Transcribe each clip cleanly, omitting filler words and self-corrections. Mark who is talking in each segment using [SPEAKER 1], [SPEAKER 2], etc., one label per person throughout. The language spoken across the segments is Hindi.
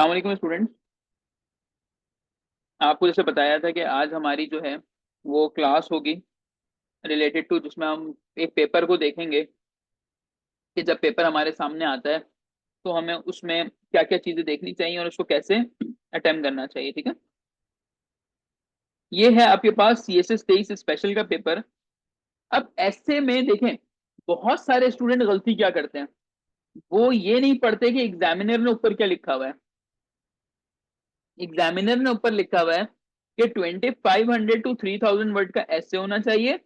[SPEAKER 1] अस्सलाम स्टूडेंट्स। आपको जैसे बताया था कि आज हमारी जो है वो क्लास होगी रिलेटेड टू, जिसमें हम एक पेपर को देखेंगे कि जब पेपर हमारे सामने आता है तो हमें उसमें क्या क्या चीजें देखनी चाहिए और उसको कैसे अटेम्प्ट करना चाहिए। ठीक है, ये है आपके पास CSS 23 स्पेशल का पेपर। अब ऐसे में देखें, बहुत सारे स्टूडेंट गलती क्या करते हैं, वो ये नहीं पढ़ते कि एग्जामिनर ने ऊपर क्या लिखा हुआ है। एग्जामिनर ने ऊपर लिखा हुआ है कि 2500 to 3000 वर्ड का ऐसे होना चाहिए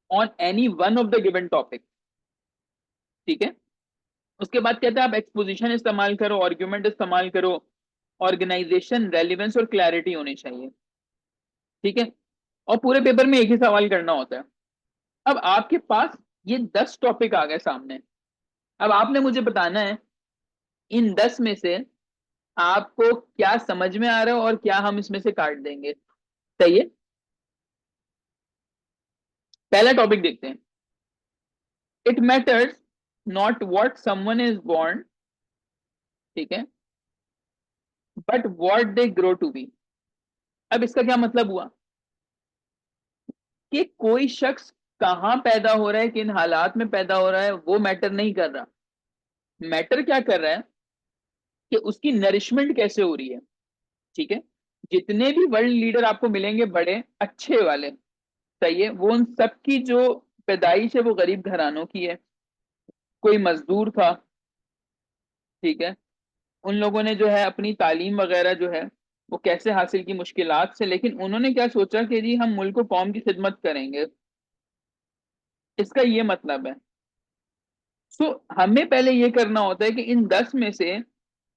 [SPEAKER 1] on any one of the given topic. ठीक है, उसके बाद कहते हैं आप एक्सपोजिशन इस्तेमाल करो, आर्ग्यूमेंट इस्तेमाल करो, ऑर्गेनाइजेशन, रेलिवेंस और क्लैरिटी होनी चाहिए। ठीक है, और पूरे पेपर में एक ही सवाल करना होता है। अब आपके पास ये 10 टॉपिक आ गए सामने। अब आपने मुझे बताना है इन 10 में से आपको क्या समझ में आ रहा है और क्या हम इसमें से काट देंगे। सही है, पहला टॉपिक देखते हैं। It matters not what someone is born, ठीक है, but what they grow to be. अब इसका क्या मतलब हुआ कि कोई शख्स कहां पैदा हो रहा है, किन हालात में पैदा हो रहा है, वो मैटर नहीं कर रहा। मैटर क्या कर रहा है कि उसकी नरिशमेंट कैसे हो रही है। ठीक है, जितने भी वर्ल्ड लीडर आपको मिलेंगे बड़े अच्छे वाले, सही है, वो उन सबकी जो पैदाइश है वो गरीब घरानों की है। कोई मजदूर था, ठीक है, उन लोगों ने जो है अपनी तालीम वगैरह जो है वो कैसे हासिल की, मुश्किलात से, लेकिन उन्होंने क्या सोचा कि जी हम मुल्क को कौम की खिदमत करेंगे। इसका ये मतलब है। सो हमें पहले ये करना होता है कि इन 10 में से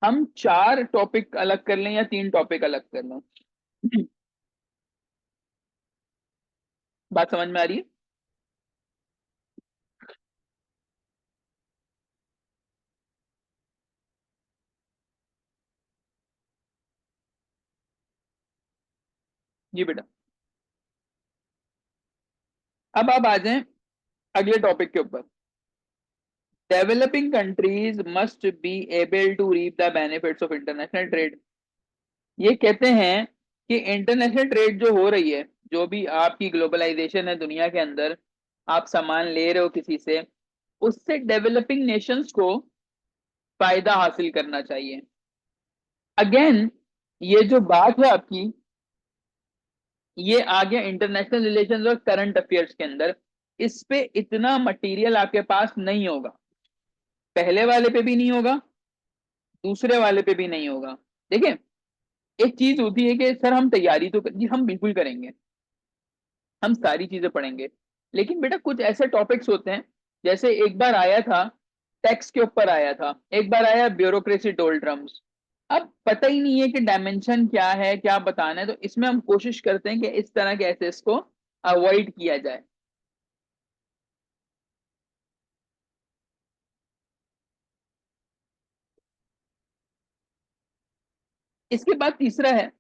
[SPEAKER 1] हम 4 टॉपिक अलग कर लें या 3 टॉपिक अलग कर लें। बात समझ में आ रही है? जी बेटा। अब आप आ जाएं अगले टॉपिक के ऊपर। Developing countries must be able to reap the benefits of international trade. ये कहते हैं कि इंटरनेशनल ट्रेड जो हो रही है, जो भी आपकी ग्लोबलाइजेशन है दुनिया के अंदर, आप सामान ले रहे हो किसी से, उससे डेवलपिंग नेशंस को फायदा हासिल करना चाहिए। अगेन, ये जो बात है आपकी, ये आ गया इंटरनेशनल रिलेशंस और करंट अफेयर्स के अंदर। इस पे इतना मटेरियल आपके पास नहीं होगा, पहले वाले पे भी नहीं होगा, दूसरे वाले पे भी नहीं होगा। देखिए, एक चीज होती है कि सर हम तैयारी तो जी हम बिल्कुल करेंगे, हम सारी चीजें पढ़ेंगे, लेकिन बेटा कुछ ऐसे टॉपिक्स होते हैं, जैसे एक बार आया था टैक्स के ऊपर आया था, एक बार आया ब्यूरोक्रेसी डोलड्रम्स। अब पता ही नहीं है कि डायमेंशन क्या है, क्या बताना है, तो इसमें हम कोशिश करते हैं कि इस तरह के ऐसे इसको अवॉइड किया जाए। इसके बाद तीसरा है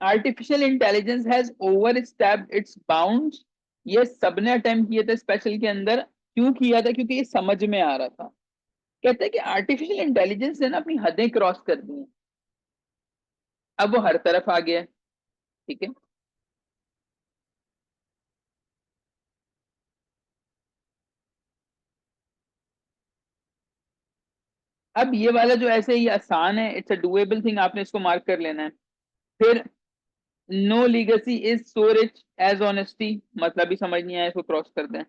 [SPEAKER 1] artificial intelligence has over stepped it's bounds. ये सबने अटेम्प्ट किए थे स्पेशल के अंदर। क्यों किया था? क्योंकि ये समझ में आ रहा था। कहते हैं कि आर्टिफिशियल इंटेलिजेंस ने ना अपनी हदें क्रॉस कर दी हैं, अब वो हर तरफ आ गया है। ठीक है, अब ये वाला जो ऐसे ही आसान है, इट्स अ डुएबल थिंग, आपने इसको मार्क कर लेना है। फिर no legacy is so rich as honesty, मतलब ही समझ नहीं आया, इसको क्रॉस करते हैं।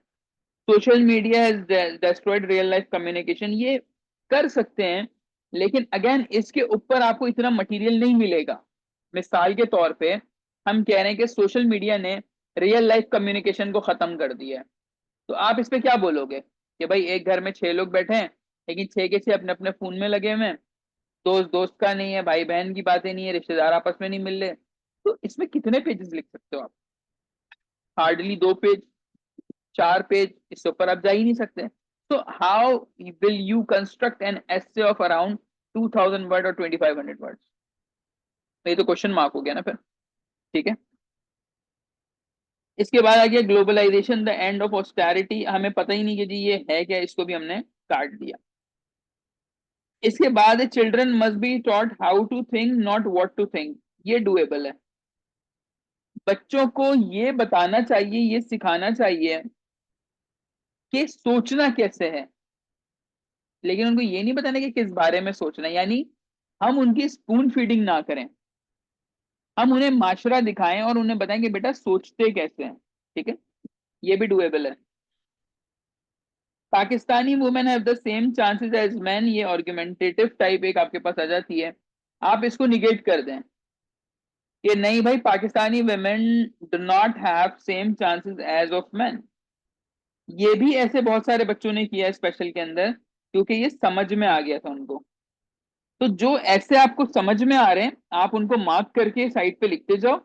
[SPEAKER 1] Social media has destroyed real life communication, ये कर सकते हैं, लेकिन अगेन इसके ऊपर आपको इतना मटेरियल नहीं मिलेगा। मिसाल के तौर पे हम कह रहे हैं कि सोशल मीडिया ने रियल लाइफ कम्युनिकेशन को खत्म कर दिया है, तो आप इस पे क्या बोलोगे कि भाई एक घर में 6 लोग बैठे हैं, लेकिन 6 के 6 अपने अपने फोन में लगे हुए हैं, दोस्त दोस्त का नहीं है, भाई बहन की बातें नहीं है, रिश्तेदार आपस में नहीं मिल रहे, तो इसमें कितने पेजेस लिख सकते हो आप? हार्डली 2 पेज, 4 पेज, इससे ऊपर आप जा ही नहीं सकते। तो how will you construct an essay of around 2000 word और 2500 वर्ड? तो ये तो क्वेश्चन मार्क हो गया ना फिर। ठीक है, इसके बाद आ गया globalization the end of austerity. हमें पता ही नहीं कि जी ये है क्या, इसको भी हमने काट दिया। इसके बाद children must be taught how to think not what to think. ये डुएबल है। बच्चों को ये बताना चाहिए, ये सिखाना चाहिए कि सोचना कैसे है, लेकिन उनको ये नहीं बताना कि किस बारे में सोचना है। यानी हम उनकी स्पून फीडिंग ना करें, हम उन्हें माशरा दिखाएं और उन्हें बताएं कि बेटा सोचते कैसे हैं। ठीक है, ये भी डुएबल है। Pakistani women have the same chances as man, ये आर्गुमेंटेटिव टाइप एक आपके पास आ जाती है। आप इसको निगेट कर दें कि नहीं भाई, Pakistani women do not have same chances as of man. ये भी ऐसे बहुत सारे बच्चों ने किया है स्पेशल के अंदर, क्योंकि ये समझ में आ गया था उनको। तो जो ऐसे आपको समझ में आ रहे हैं, आप उनको मार्क करके साइड पे लिखते जाओ,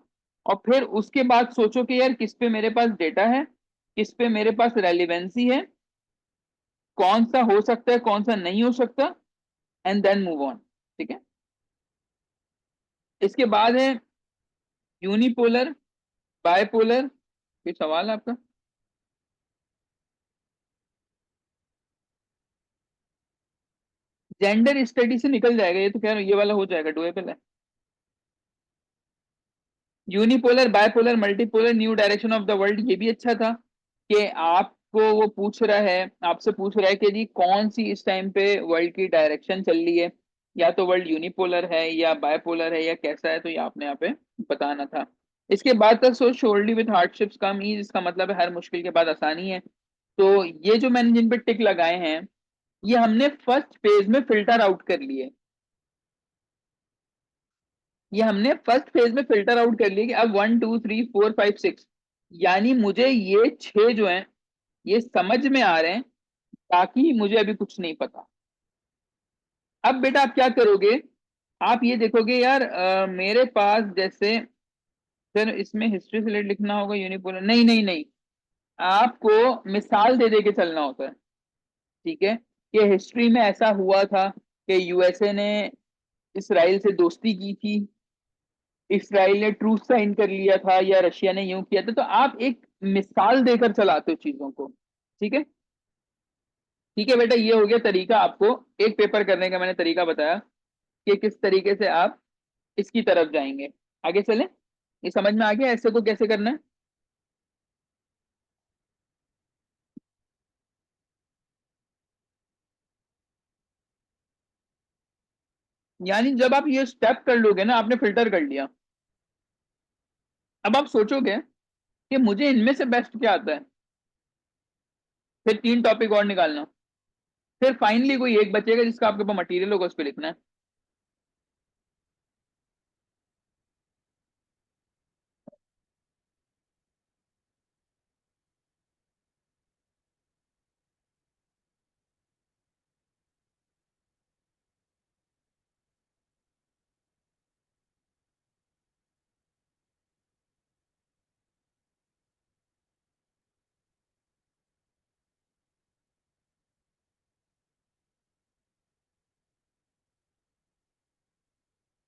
[SPEAKER 1] और फिर उसके बाद सोचो कि यार किस पे मेरे पास डेटा है, किस पे मेरे पास रेलिवेंसी है, कौन सा हो सकता है कौन सा नहीं हो सकता, एंड देन मूव ऑन। ठीक है। इसके बाद है यूनिपोलर, बायपोलर। कोई सवाल है आपका? जेंडर स्टडी से निकल जाएगा ये तो, कह रहा हूं ये वाला हो जाएगा, डुएबल है। Unipolar, bipolar, multipolar, new direction of the world, ये भी अच्छा था कि आपको वो पूछ रहा है, आपसे पूछ रहा है कि जी कौन सी इस टाइम पे वर्ल्ड की डायरेक्शन चल रही है, या तो वर्ल्ड यूनिपोलर है या बायपोलर है या कैसा है, तो ये आपने यहाँ पे बताना था। इसके बाद तक सो शोल्डी विथ हार्डशिप्स कम ईज, इसका मतलब है हर मुश्किल के बाद आसानी है। तो ये जो मैंने जिन पे टिक लगाए हैं, ये हमने फर्स्ट फेज में फिल्टर आउट कर लिए। ये हमने फर्स्ट फेज में फिल्टर आउट कर लिया कि अब 1 2 3 4 5 6, यानी मुझे ये 6 जो हैं ये समझ में आ रहे हैं, ताकि मुझे अभी कुछ नहीं पता। अब बेटा आप क्या करोगे, आप ये देखोगे यार मेरे पास जैसे, सर इसमें हिस्ट्री से रिलेटेड लिखना होगा यूनिपोलर, नहीं नहीं नहीं, आपको मिसाल दे दे के चलना होता है। ठीक है, कि हिस्ट्री में ऐसा हुआ था कि यूएसए ने इसराइल से दोस्ती की थी, इसराइल ने ट्रूथ साइन कर लिया था, या रशिया ने यूं किया था। तो आप एक मिसाल देकर चलाते हो चीजों को। ठीक है। ठीक है बेटा, ये हो गया तरीका आपको एक पेपर करने का, मैंने तरीका बताया कि किस तरीके से आप इसकी तरफ जाएंगे। आगे चलें, ये समझ में आ गया ऐसे को कैसे करना है? यानी जब आप ये स्टेप कर लोगे ना, आपने फिल्टर कर लिया, अब आप सोचोगे कि मुझे इनमें से बेस्ट क्या आता है, फिर 3 टॉपिक और निकालना, फिर फाइनली कोई एक बचेगा जिसका आपके पास मटेरियल होगा, उस पर लिखना है।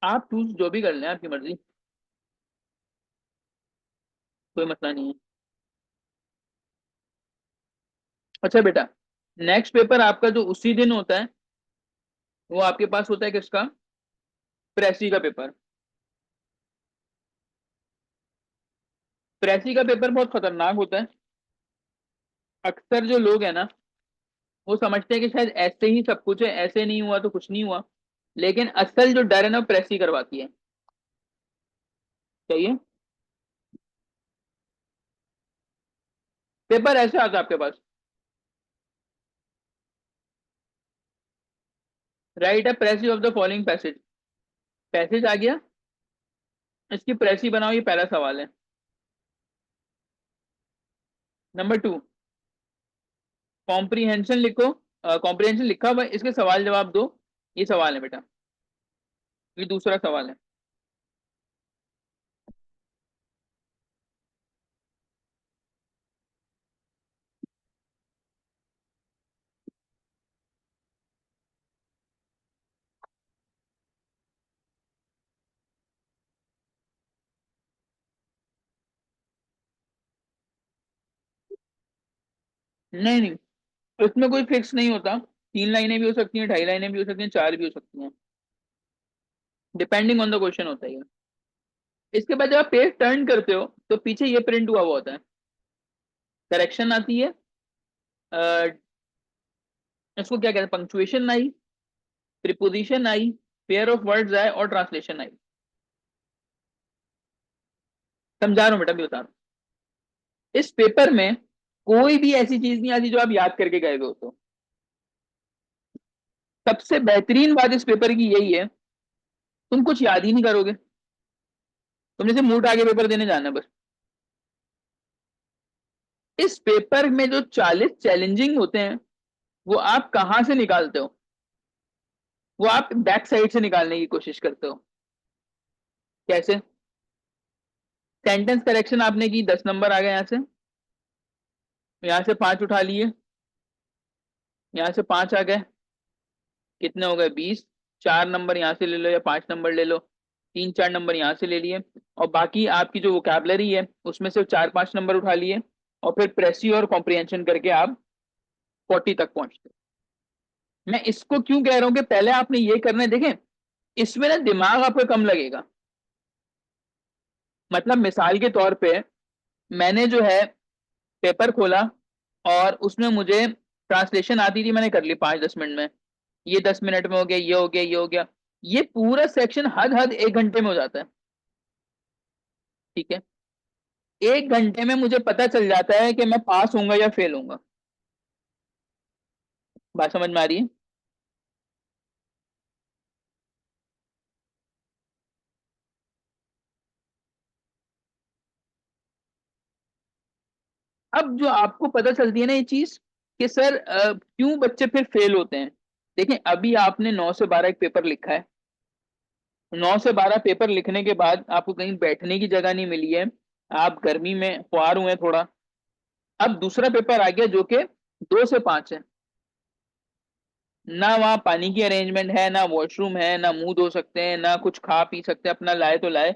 [SPEAKER 1] आप चूज जो भी कर लें, आपकी मर्जी, कोई मसला नहीं है। अच्छा बेटा, नेक्स्ट पेपर आपका जो उसी दिन होता है, वो आपके पास होता है किसका? प्रेसी का पेपर। प्रेसी का पेपर बहुत खतरनाक होता है। अक्सर जो लोग हैं ना, वो समझते हैं कि शायद ऐसे ही सब कुछ है, ऐसे नहीं हुआ तो कुछ नहीं हुआ, लेकिन असल जो डर है ना, वो प्रेसी करवाती है। सही है। पेपर ऐसे आता है आपके पास, राइट है precis of the following passage, passage आ गया, इसकी प्रेसी बनाओ, ये पहला सवाल है। नंबर 2, कॉम्प्रीहेंशन लिखो। कॉम्प्रीहेंशन लिखा हुआ है, इसके सवाल जवाब दो। ये सवाल है बेटा, ये दूसरा सवाल है। नहीं नहीं, इसमें कोई फिक्स नहीं होता। 3 लाइनें भी हो सकती हैं, 2.5 लाइनें भी हो सकती हैं, 4 भी हो सकती हैं, डिपेंडिंग ऑन द क्वेश्चन होता है ये। इसके बाद जब आप पेज टर्न करते हो तो पीछे ये प्रिंट हुआ हुआ होता है, करेक्शन आती है, इसको क्या कहते हैं, punctuation I, preposition I, pair of words आए और ट्रांसलेशन आई। समझा रहा हूँ बेटा, भी बता रहा हूँ। इस पेपर में कोई भी ऐसी चीज नहीं आती जो आप याद करके गए हो। तो सबसे बेहतरीन बात इस पेपर की यही है, तुम कुछ याद ही नहीं करोगे, तुमने सिर्फ मुंह उठा के पेपर देने जाना है बस। इस पेपर में जो 40 चैलेंजिंग होते हैं वो आप कहां से निकालते हो, वो आप बैक साइड से निकालने की कोशिश करते हो। कैसे? सेंटेंस करेक्शन आपने की, 10 नंबर आ गए यहां से, यहां से 5 उठा लिए, यहां से 5 आ गए, कितने हो गए, 20। 4 नंबर यहां से ले लो या 5 नंबर ले लो, 3-4 नंबर यहां से ले लिए, और बाकी आपकी जो वोकैबलरी है उसमें से 4-5 नंबर उठा लिए, और फिर प्रेसी और कॉम्प्रिहेंशन करके आप 40 तक पहुंचते। मैं इसको क्यों कह रहा हूं कि पहले आपने ये करना है, देखें इसमें ना दिमाग आपका कम लगेगा। मतलब मिसाल के तौर पे मैंने जो है पेपर खोला और उसमें मुझे ट्रांसलेशन आती थी, मैंने कर ली 5-10 मिनट में, ये 10 मिनट में हो गया, ये हो गया, ये हो गया, ये पूरा सेक्शन हद हद 1 घंटे में हो जाता है। ठीक है, 1 घंटे में मुझे पता चल जाता है कि मैं पास होऊंगा या फेल होऊंगा। बात समझ में आ रही है? अब जो आपको पता चलती है ना ये चीज कि सर क्यों बच्चे फिर फेल होते हैं। देखें अभी आपने 9 से 12 एक पेपर लिखा है, 9 से 12 पेपर लिखने के बाद आपको कहीं बैठने की जगह नहीं मिली है, आप गर्मी में खुआर हुए थोड़ा। अब दूसरा पेपर आ गया जो कि 2 से 5 है, ना वहाँ पानी की अरेंजमेंट है, ना वॉशरूम है, ना मुंह धो सकते हैं, ना कुछ खा पी सकते हैं, अपना लाए तो लाए।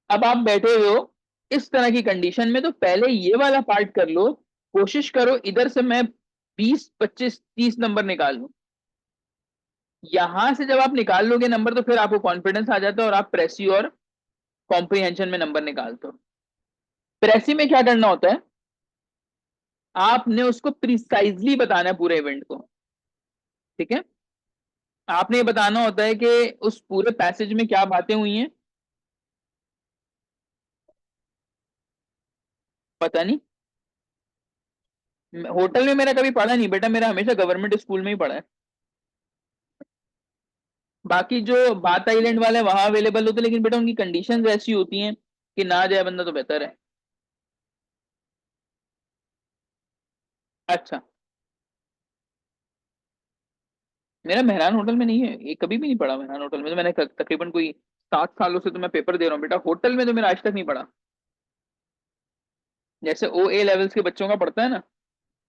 [SPEAKER 1] अब आप बैठे हुए हो इस तरह की कंडीशन में, तो पहले ये वाला पार्ट कर लो, कोशिश करो इधर से मैं 20-25-30 नंबर निकाल लूं। यहां से जब आप निकाल लोगे नंबर तो फिर आपको कॉन्फिडेंस आ जाता है और आप प्रेसी और कॉम्प्रिहेंशन में नंबर निकालते हो। प्रेसी में क्या करना होता है, आपने उसको प्रिसाइजली बताना है पूरे इवेंट को। ठीक है, आपने ये बताना होता है कि उस पूरे पैसेज में क्या बातें हुई हैं। पता नहीं, होटल में मेरा कभी पढ़ा नहीं बेटा, मेरा हमेशा गवर्नमेंट स्कूल में ही पढ़ा है। बाकी जो बात आइलैंड वाले वहां अवेलेबल होते हैं, लेकिन बेटा उनकी कंडीशंस ऐसी होती हैं कि ना जाए बंदा तो बेहतर है। अच्छा, मेरा मेहरान होटल में नहीं है, ये कभी भी नहीं पढ़ा मेहरान होटल में, तो मैंने तकरीबन कोई 7 सालों से तो मैं पेपर दे रहा हूँ बेटा, होटल में तो मेरा आज तक नहीं पढ़ा। जैसे ओ लेवल्स के बच्चों का पढ़ता है ना,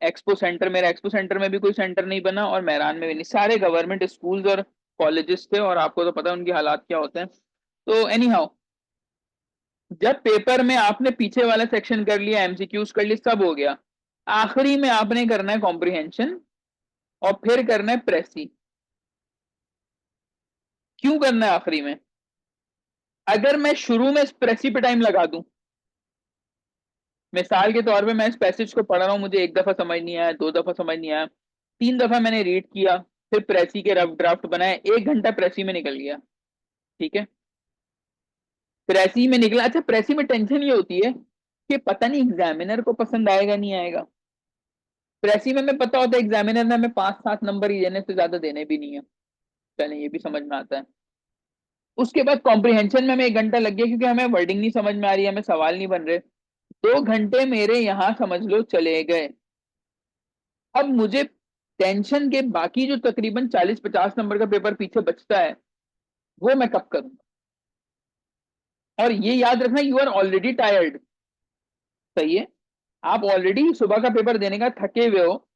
[SPEAKER 1] एक्सपो सेंटर, मेरा एक्सपो सेंटर में भी कोई सेंटर नहीं बना और मेहरान में भी नहीं, सारे गवर्नमेंट स्कूल्स और कॉलेजेस थे, और आपको तो पता है उनकी हालात क्या होते हैं। तो एनी हाउ, जब पेपर में आपने पीछे वाला सेक्शन कर लिया, एमसीक्यूज कर लिया, सब हो गया, आखिरी में आपने करना है कॉम्प्रिहेंशन और फिर करना है प्रेसी। क्यों करना है आखिरी में? अगर मैं शुरू में प्रेसी पे टाइम लगा दूं, मिसाल के तौर पे मैं इस पैसेज को पढ़ रहा हूँ, मुझे 1 दफा समझ नहीं आया, 2 दफा समझ नहीं आया, 3 दफा मैंने रीड किया, फिर प्रेसी के रफ ड्राफ्ट बनाए, 1 घंटा प्रेसी में निकल गया। ठीक है, प्रेसी में निकला। अच्छा, प्रेसी में टेंशन ये होती है कि पता नहीं एग्जामिनर को पसंद आएगा नहीं आएगा। प्रेसी में हमें पता होता है एग्जामिनर ने हमें 5-7 नंबर ही देने से ज्यादा देने भी नहीं है, चलें ये भी समझ में आता है। उसके बाद कॉम्प्रिहेंशन में हमें 1 घंटा लग गया क्योंकि हमें वर्डिंग नहीं समझ में आ रही है, हमें सवाल नहीं बन रहे। 2 घंटे मेरे यहाँ समझ लो चले गए। अब मुझे टेंशन के बाकी जो तकरीबन 40-50 नंबर का पेपर पीछे बचता है वो मैं कब करूंगा। और ये याद रखना, यू आर ऑलरेडी टायर्ड। सही है, आप ऑलरेडी सुबह का पेपर देने का थके हुए हो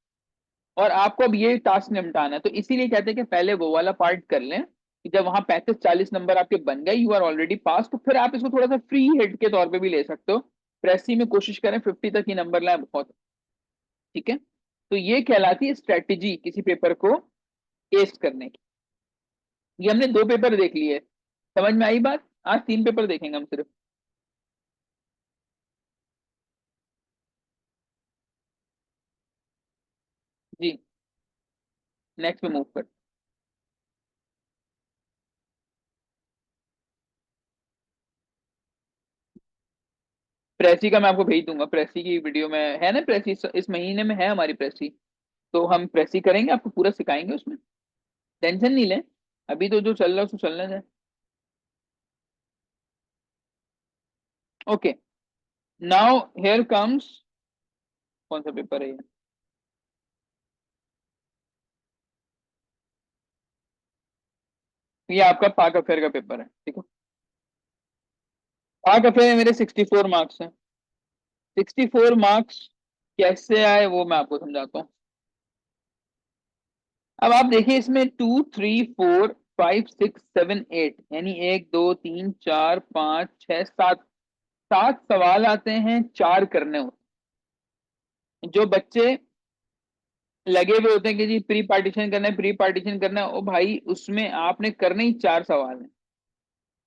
[SPEAKER 1] और आपको अब ये टास्क निपटाना है, तो इसीलिए कहते हैं कि पहले वो वाला पार्ट कर लें कि जब वहां 35-40 नंबर आपके बन गए, यू आर ऑलरेडी पास, तो फिर आप इसको थोड़ा सा फ्री हिट के तौर पे भी ले सकते हो। प्रेसी में कोशिश करें 50 तक ही नंबर लाए, बहुत। ठीक है, तो ये कहलाती है स्ट्रेटेजी किसी पेपर को टेस्ट करने की। ये हमने 2 पेपर देख लिए, समझ में आई बात? आज 3 पेपर देखेंगे हम सिर्फ। जी, नेक्स्ट में मूव कर। प्रेसी का मैं आपको भेज दूंगा, प्रेसी की वीडियो में है ना, प्रेसी इस महीने में है हमारी प्रेसी। तो हम प्रेसी करेंगे, आपको पूरा सिखाएंगे उसमें, टेंशन नहीं लें। अभी तो जो चल रहा है उसको चलने दें। ओके, नाउ हियर कम्स, कौन सा पेपर है ये? ये आपका पाक अफेयर का पेपर है, ठीक है। पाक अफेयर में मेरे 64 मार्क्स हैं। 64 मार्क्स कैसे आए वो मैं आपको समझाता हूँ। अब आप देखिए, इसमें 2 3 4 5 6 7 8, यानी 1 2 3 4 5 6 7, 7 सवाल आते हैं, 4 करने होते हैं। जो बच्चे लगे हुए होते हैं कि जी प्री पार्टीशन करना है, प्री पार्टीशन करना है, ओ भाई उसमें आपने करने ही 4 सवाल हैं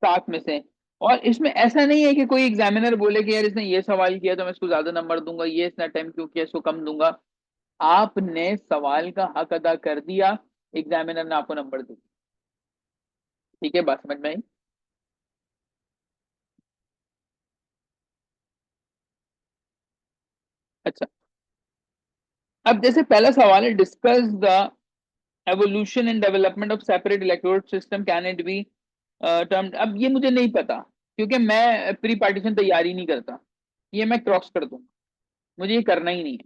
[SPEAKER 1] 7 में से। और इसमें ऐसा नहीं है कि कोई एग्जामिनर बोले कि यार इसने ये सवाल किया तो मैं इसको ज्यादा नंबर दूंगा, ये इसने अटेम्प्ट क्यों किया इसको कम दूंगा। आपने सवाल का हक अदा कर दिया, एग्जामिनर ने आपको नंबर दे दिया। ठीक है, बात समझ में आई? अच्छा, अब जैसे पहला सवाल है, discuss the evolution and development of separate electrode system, can it be termed. अब ये मुझे नहीं पता, क्योंकि मैं प्री पार्टीशन तैयारी नहीं करता, ये मैं क्रॉस कर दूंगा, मुझे ये करना ही नहीं है।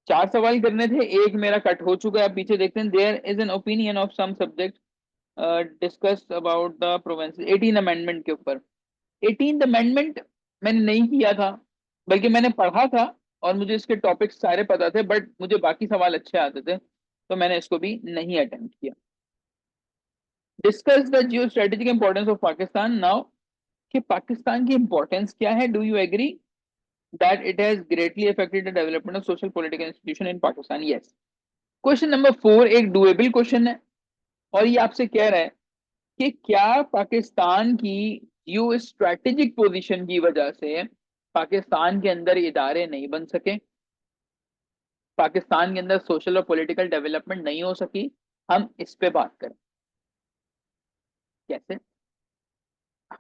[SPEAKER 1] 4 सवाल करने थे, एक मेरा कट हो चुका है। अब पीछे देखते हैं, there is an opinion of some subject discuss about the province 18 amendment के ऊपर। 18th अमेंडमेंट मैंने नहीं किया था, बल्कि मैंने पढ़ा था और मुझे इसके टॉपिक्स सारे पता थे, बट मुझे बाकी सवाल अच्छे आते थे, तो मैंने इसको भी नहीं अटेम्प्ट किया। Discuss the geo strategic importance of Pakistan now, कि पाकिस्तान की इंपॉर्टेंस क्या है। Do you agree that it has greatly affected the development of social political institution in Pakistan? Yes. Question number 4 एक डुएबल क्वेश्चन है, और ये आपसे कह रहा है कि क्या पाकिस्तान की जियो स्ट्रेटेजिक पोजीशन की वजह से पाकिस्तान के अंदर इदारे नहीं बन सके, पाकिस्तान के अंदर सोशल और पॉलिटिकल डेवलपमेंट नहीं हो सकी। हम इस पे बात करें, कैसे।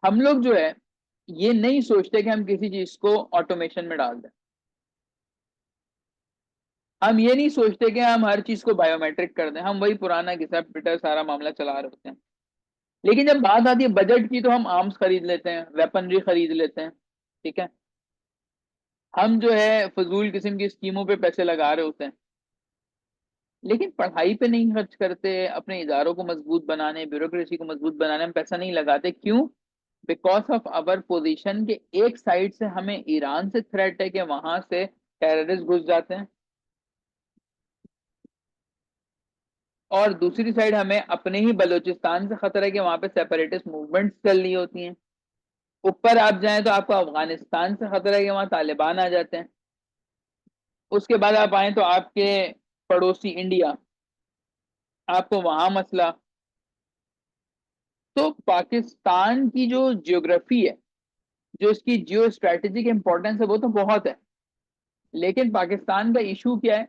[SPEAKER 1] हम लोग जो है ये नहीं सोचते कि हम किसी चीज को ऑटोमेशन में डाल दें, हम ये नहीं सोचते कि हम हर चीज को बायोमेट्रिक कर दें, हम वही पुराना घिसा पिटा सारा मामला चला रहे होते हैं। लेकिन जब बात आती है बजट की, तो हम आर्म्स खरीद लेते हैं, वेपनरी खरीद लेते हैं, ठीक है। हम जो है फजूल किस्म की स्कीमों पे पैसे लगा रहे होते हैं, लेकिन पढ़ाई पे नहीं खर्च करते, अपने इदारों को मजबूत बनाने, ब्यूरोक्रेसी को मजबूत बनाने में पैसा नहीं लगाते। क्यों? बिकॉज ऑफ अवर पोजीशन के एक साइड से हमें ईरान से थ्रेट है कि वहां से टेररिस्ट घुस जाते हैं, और दूसरी साइड हमें अपने ही बलूचिस्तान से खतरा है कि वहां पे सेपरेटिस्ट मूवमेंट्स चल रही होती हैं। ऊपर आप जाएं तो आपको अफगानिस्तान से खतरा है कि वहां तालिबान आ जाते हैं। उसके बाद आप आए तो आपके पड़ोसी इंडिया, आपको वहां मसला। तो पाकिस्तान की जो जियोग्राफी है, जो इसकी जियो स्ट्रेटेजिक इंपॉर्टेंस है, वो तो बहुत है। लेकिन पाकिस्तान का इशू क्या है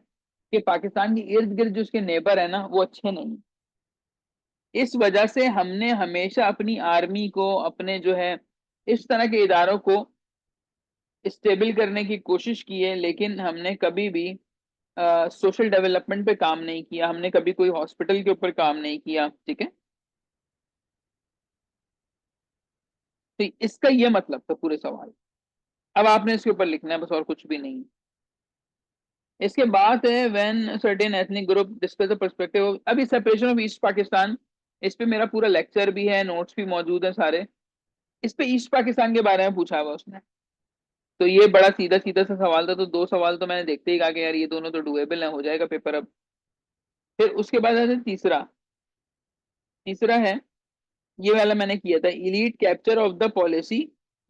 [SPEAKER 1] कि पाकिस्तान के इर्द गिर्द जो उसके नेबर है ना, वो अच्छे नहीं। इस वजह से हमने हमेशा अपनी आर्मी को, अपने जो है इस तरह के इदारों को स्टेबल करने की कोशिश की है, लेकिन हमने कभी भी सोशल डेवलपमेंट पे काम नहीं किया, हमने कभी कोई हॉस्पिटल के ऊपर काम नहीं किया, ठीक है। तो इसका ये मतलब था पूरे सवाल। अब आपने इसके ऊपर लिखना है बस, और कुछ भी नहीं। इसके बाद है when certain ethnic group discuss the perspective, अभी सेपरेशन ऑफ ईस्ट पाकिस्तान, इस पे मेरा पूरा लेक्चर भी है, नोट्स भी मौजूद है सारे। इस पे ईस्ट पाकिस्तान के बारे में पूछा हुआ उसने। तो ये बड़ा सीधा सीधा सा सवाल था, तो 2 सवाल तो मैंने देखते ही कहा कि यार ये दोनों तो डुएबल है, हो जाएगा पेपर अब। फिर उसके बाद आता है तीसरा। तीसरा है, ये वाला मैंने किया था, elite capture of the policy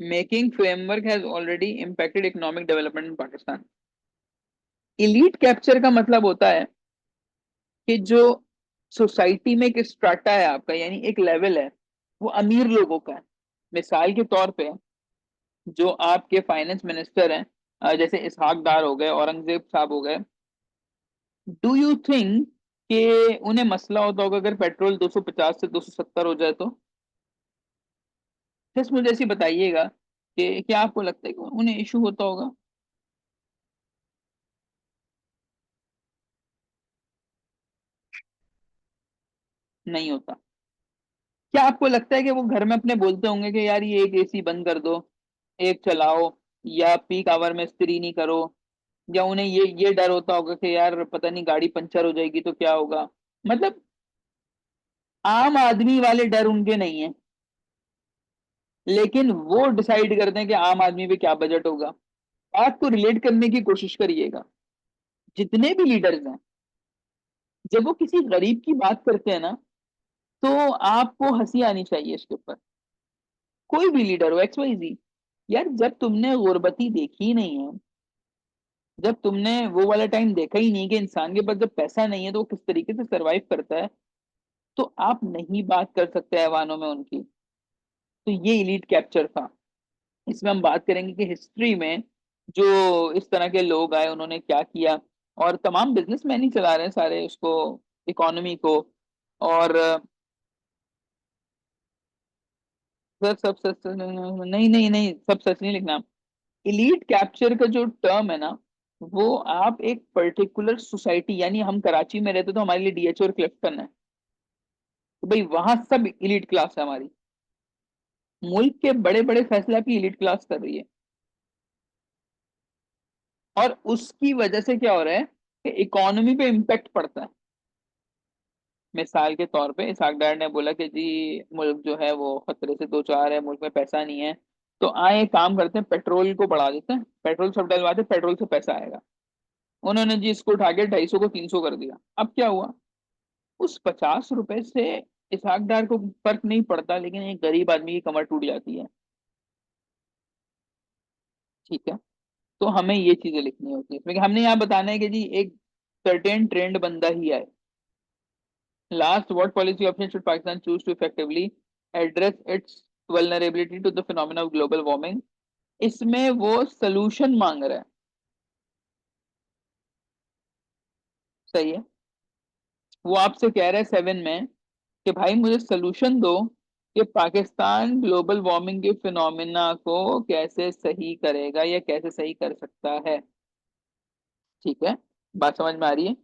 [SPEAKER 1] making framework has already impacted economic development in Pakistan. Elite capture का मतलब होता है कि जो सोसाइटी में एक स्ट्राटा है आपका, यानी एक लेवल है, वो अमीर लोगों का है। मिसाल के तौर पे जो आपके फाइनेंस मिनिस्टर हैं, जैसे इसहाक डार हो गए, औरंगजेब साहब हो गए, डू यू थिंक कि उन्हें मसला होता होगा अगर पेट्रोल 250 से 270 हो जाए तो? जस्ट मुझे ऐसी बताइएगा कि क्या आपको लगता है कि उन्हें इशू होता होगा? नहीं होता। क्या आपको लगता है कि वो घर में अपने बोलते होंगे कि यार ये एक एसी बंद कर दो, एक चलाओ, या पीक आवर में इस्त्री नहीं करो? या उन्हें ये डर होता होगा कि यार पता नहीं गाड़ी पंचर हो जाएगी तो क्या होगा? मतलब आम आदमी वाले डर उनके नहीं है, लेकिन वो डिसाइड करते हैं कि आम आदमी पे क्या बजट होगा। बात को रिलेट करने की कोशिश करिएगा। जितने भी लीडर्स हैं, जब वो किसी गरीब की बात करते हैं ना, तो आपको हंसी आनी चाहिए इसके ऊपर। कोई भी लीडर हो, एक्स वाई जी, यार जब तुमने गुर्बती देखी ही नहीं है, जब तुमने वो वाला टाइम देखा ही नहीं कि इंसान के पास जब पैसा नहीं है तो वो किस तरीके से सरवाइव करता है, तो आप नहीं बात कर सकते ऐवानों में उनकी। तो ये इलीट कैप्चर था। इसमें हम बात करेंगे कि हिस्ट्री में जो इस तरह के लोग आए उन्होंने क्या किया, और तमाम बिजनेसमैन ही चला रहे हैं सारे उसको, इकोनॉमी को। और सर सब सच नहीं, नहीं नहीं, सब सच नहीं लिखना। इलीट कैप्चर का जो टर्म है ना, वो आप एक पर्टिकुलर सोसाइटी, यानी हम कराची में रहते तो हमारे लिए डीएचओ और क्लिफ्टन है, तो भाई वहां सब इलीट क्लास है हमारी। मुल्क के बड़े बड़े फैसले आपकी इलीट क्लास कर रही है। और उसकी वजह से क्या हो रहा है कि इकोनॉमी पे इम्पेक्ट पड़ता है। मिसाल के तौर पे इसहाक डार ने बोला कि जी मुल्क जो है वो खतरे से दो चार है, मुल्क में पैसा नहीं है, तो आए एक काम करते हैं, पेट्रोल को बढ़ा देते हैं, पेट्रोल सब डलवाते हैं, पेट्रोल से पैसा आएगा। उन्होंने जी इसको उठा के 250 को 300 कर दिया। अब क्या हुआ? उस 50 रुपए से इसहाक डार को फर्क नहीं पड़ता, लेकिन एक गरीब आदमी की कमर टूट जाती है। ठीक है। तो हमें ये चीजें लिखनी होती है इसमें कि हमने यहाँ बताना है कि जी एक सर्टेन ट्रेंड बंदा ही आए। Last, what policy option should Pakistan choose to effectively address its vulnerability to the phenomena of global warming? इसमें वो सलूशन मांग रहा है। सही है। वो आपसे कह रहा है 7 में कि भाई मुझे सलूशन दो कि पाकिस्तान ग्लोबल वार्मिंग के फिनोमेना को कैसे सही करेगा या कैसे सही कर सकता है। ठीक है। बात समझ में आ रही है?